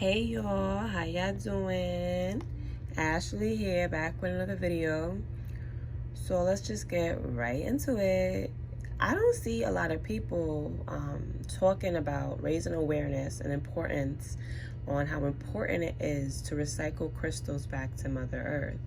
Hey y'all, how y'all doing? Ashley here, back with another video. So let's just get right into it. I don't see a lot of people talking about raising awareness and importance on how important it is to recycle crystals back to Mother Earth.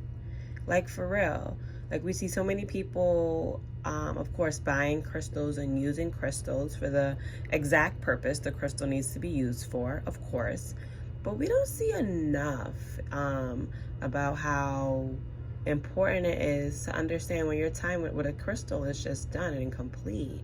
Like, for real. Like, we see so many people, of course, buying crystals and using crystals for the exact purpose the crystal needs to be used for, of course. But we don't see enough about how important it is to understand when your time with a crystal is just done and complete,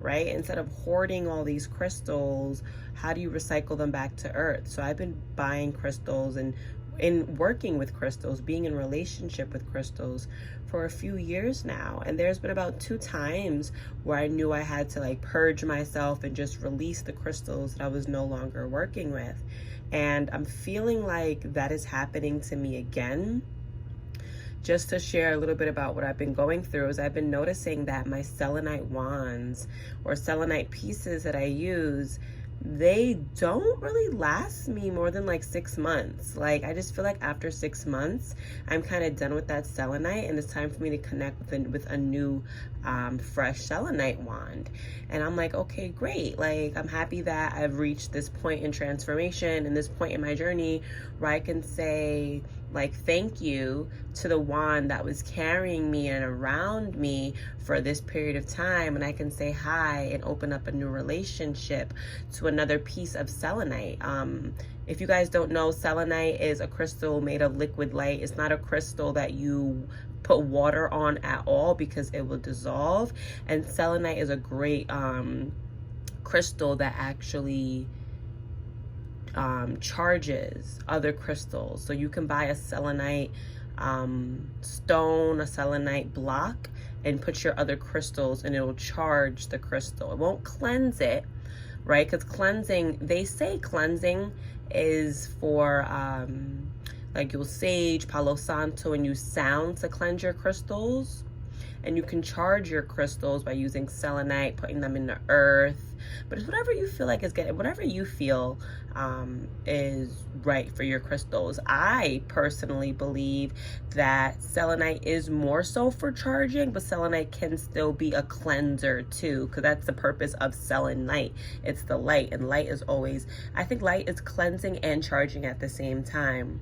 right? Instead of hoarding all these crystals, how do you recycle them back to Earth? So I've been buying crystals and in working with crystals, being in relationship with crystals for a few years now. And there's been about 2 times where I knew I had to purge myself and just release the crystals that I was no longer working with. And I'm feeling like that is happening to me again. Just to share a little bit about what I've been going through is I've been noticing that my selenite wands or selenite pieces that I use, they don't really last me more than 6 months. I just feel like after 6 months, I'm kind of done with that selenite and it's time for me to connect with a new fresh selenite wand. And I'm like, okay, great. I'm happy that I've reached this point in transformation and this point in my journey where I can say, thank you to the wand that was carrying me and around me for this period of time. And I can say hi and open up a new relationship to another piece of selenite. If you guys don't know, selenite is a crystal made of liquid light. It's not a crystal that you put water on at all because it will dissolve. And selenite is a great crystal that actually charges other crystals. So you can buy a selenite stone, a selenite block, and put your other crystals and it'll charge the crystal. It won't cleanse it, right? Because cleansing, they say cleansing is for you'll sage, Palo Santo, and use sound to cleanse your crystals. And you can charge your crystals by using selenite, putting them in the earth. But it's whatever you feel like is getting, whatever you feel is right for your crystals. I personally believe that selenite is more so for charging, but selenite can still be a cleanser too, because that's the purpose of selenite. It's the light, and light is always, I think light is cleansing and charging at the same time.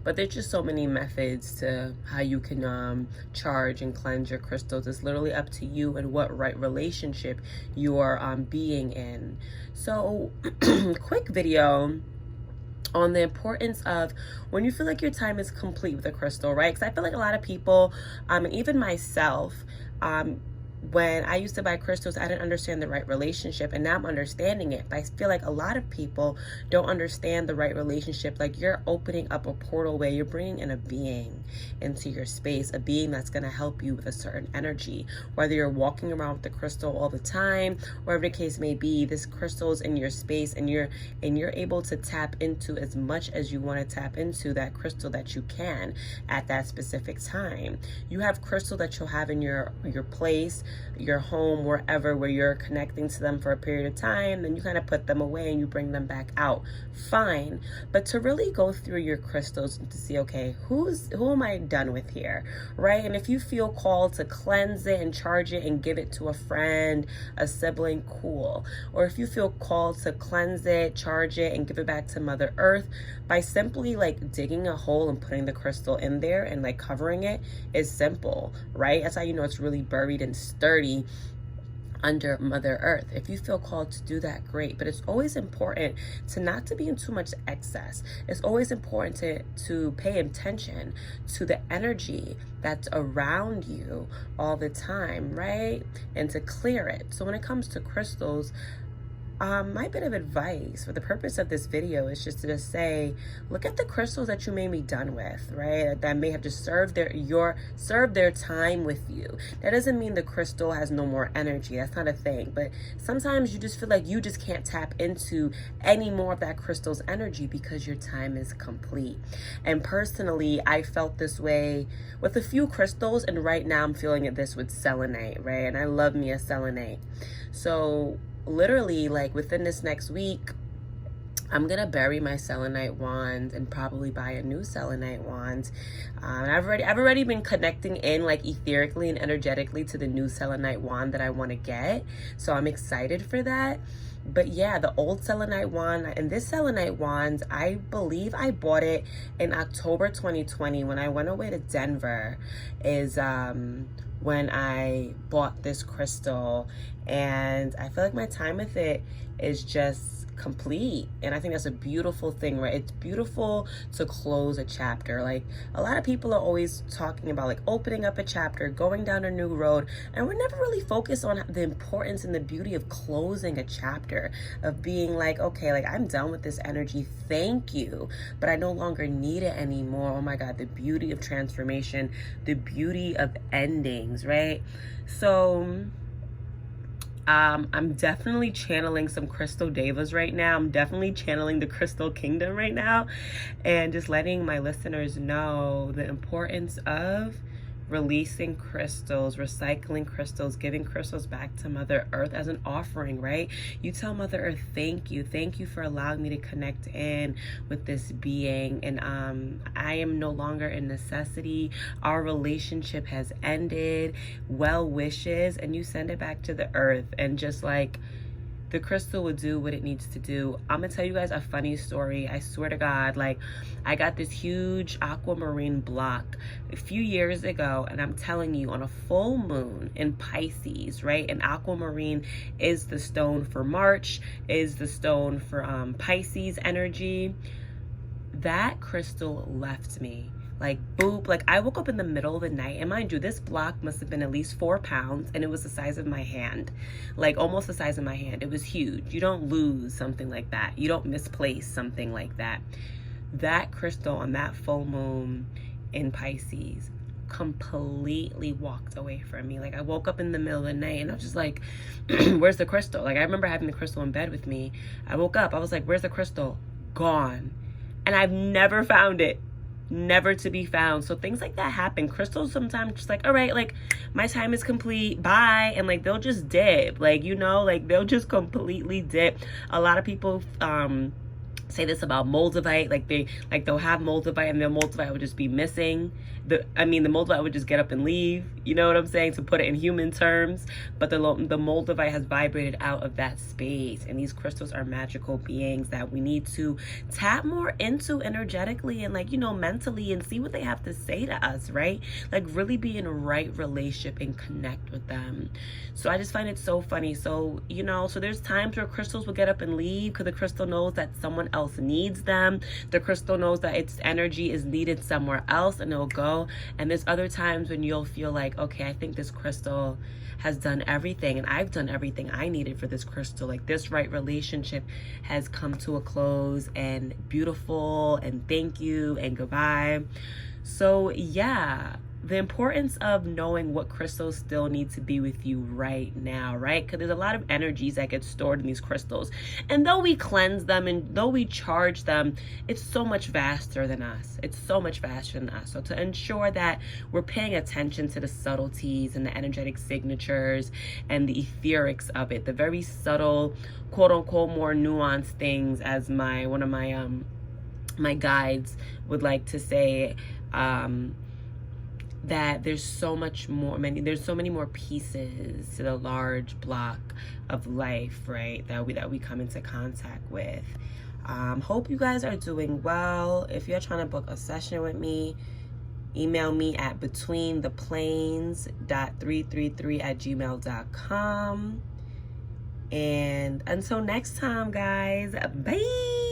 But there's just so many methods to how you can charge and cleanse your crystals. It's literally up to you and what right relationship you are being in. So quick video on the importance of when you feel like your time is complete with a crystal, right? Because I feel like a lot of people, and even myself, when I used to buy crystals, I didn't understand the right relationship, and now I'm understanding it. But I feel like a lot of people don't understand the right relationship. You're opening up a portal where you're bringing in a being into your space, a being that's going to help you with a certain energy. Whether you're walking around with the crystal all the time, whatever the case may be, this crystal's in your space, and you're able to tap into as much as you want to tap into that crystal that you can at that specific time. You have crystal that you'll have in your place, your home, wherever, where you're connecting to them for a period of time, then you kind of put them away and you bring them back out. Fine. But to really go through your crystals and to see, okay, who am I done with here, right? And if you feel called to cleanse it and charge it and give it to a friend, a sibling, cool. Or if you feel called to cleanse it, charge it, and give it back to Mother Earth by simply digging a hole and putting the crystal in there and covering it is simple, right? That's how you know it's really buried and sturdy under Mother Earth. If you feel called to do that, great. But it's always important to not to be in too much excess. It's always important to pay attention to the energy that's around you all the time, right? And to clear it. So when it comes to crystals, my bit of advice for the purpose of this video is just to say, look at the crystals that you may be done with, right? That may have just served their time with you. That doesn't mean the crystal has no more energy. That's not a thing. But sometimes you just feel like you just can't tap into any more of that crystal's energy because your time is complete. And personally, I felt this way with a few crystals, and right now I'm feeling this with selenite, right? And I love me a selenite. So literally, within this next week, I'm gonna bury my selenite wand and probably buy a new selenite wand. And I've already been connecting in like etherically and energetically to the new selenite wand that I want to get. So I'm excited for that. But yeah, the old selenite wand and this selenite wand, I believe I bought it in October 2020 when I went away to Denver, is when I bought this crystal. And I feel like my time with it is just complete, and I think that's a beautiful thing, right? It's beautiful to close a chapter. Like, a lot of people are always talking about like opening up a chapter, going down a new road, and we're never really focused on the importance and the beauty of closing a chapter, of being like, okay, like I'm done with this energy, thank you, but I no longer need it anymore. Oh my God, the beauty of transformation, the beauty of endings, right? So I'm definitely channeling some crystal devas right now. I'm definitely channeling the crystal kingdom right now, and just letting my listeners know the importance of releasing crystals, recycling crystals, giving crystals back to Mother Earth as an offering, right? You tell Mother Earth, thank you for allowing me to connect in with this being, and I am no longer a necessity. Our relationship has ended. Well wishes, and you send it back to the earth, and just like the crystal would do what it needs to do. I'm gonna tell you guys a funny story. I swear to God, like I got this huge aquamarine block a few years ago, and I'm telling you, on a full moon in Pisces, right? And aquamarine is the stone for March, is the stone for Pisces energy. That crystal left me. Like, boop, like I woke up in the middle of the night, and mind you, this block must have been at least 4 pounds, and it was the size of my hand, like almost the size of my hand. It was huge. You don't lose something like that. You don't misplace something like that. That crystal on that full moon in Pisces completely walked away from me. Like, I woke up in the middle of the night, and I was just like, where's the crystal? Like, I remember having the crystal in bed with me. I woke up, I was like, where's the crystal? Gone. And I've never found it. Never to be found. So things like that happen. Crystals sometimes just like, all right, like my time is complete, bye, and like they'll just dip, like, you know, like they'll just completely dip. A lot of people say this about moldavite, like they'll have moldavite, and their moldavite would just be missing. The moldavite would just get up and leave, you know what I'm saying, to put it in human terms. But the moldavite has vibrated out of that space, and these crystals are magical beings that we need to tap more into energetically and, like, you know, mentally, and see what they have to say to us, right? Like, really be in a right relationship and connect with them. So I just find it so funny. So, you know, so there's times where crystals will get up and leave because the crystal knows that someone else needs them. The crystal knows that its energy is needed somewhere else, and it'll go. And there's other times when you'll feel like, okay, I think this crystal has done everything, and I've done everything I needed for this crystal. Like, this right relationship has come to a close, and beautiful, and thank you, and goodbye. So yeah, the importance of knowing what crystals still need to be with you right now, right? Because there's a lot of energies that get stored in these crystals. And though we cleanse them and though we charge them, it's so much vaster than us. It's so much vaster than us. So to ensure that we're paying attention to the subtleties and the energetic signatures and the etherics of it, the very subtle, quote unquote, more nuanced things, as one of my my guides would like to say, that there's so many more pieces to the large block of life, right, that we come into contact with. Hope you guys are doing well. If you're trying to book a session with me, email me at betweentheplanes.333@gmail.com. And until next time, guys, bye.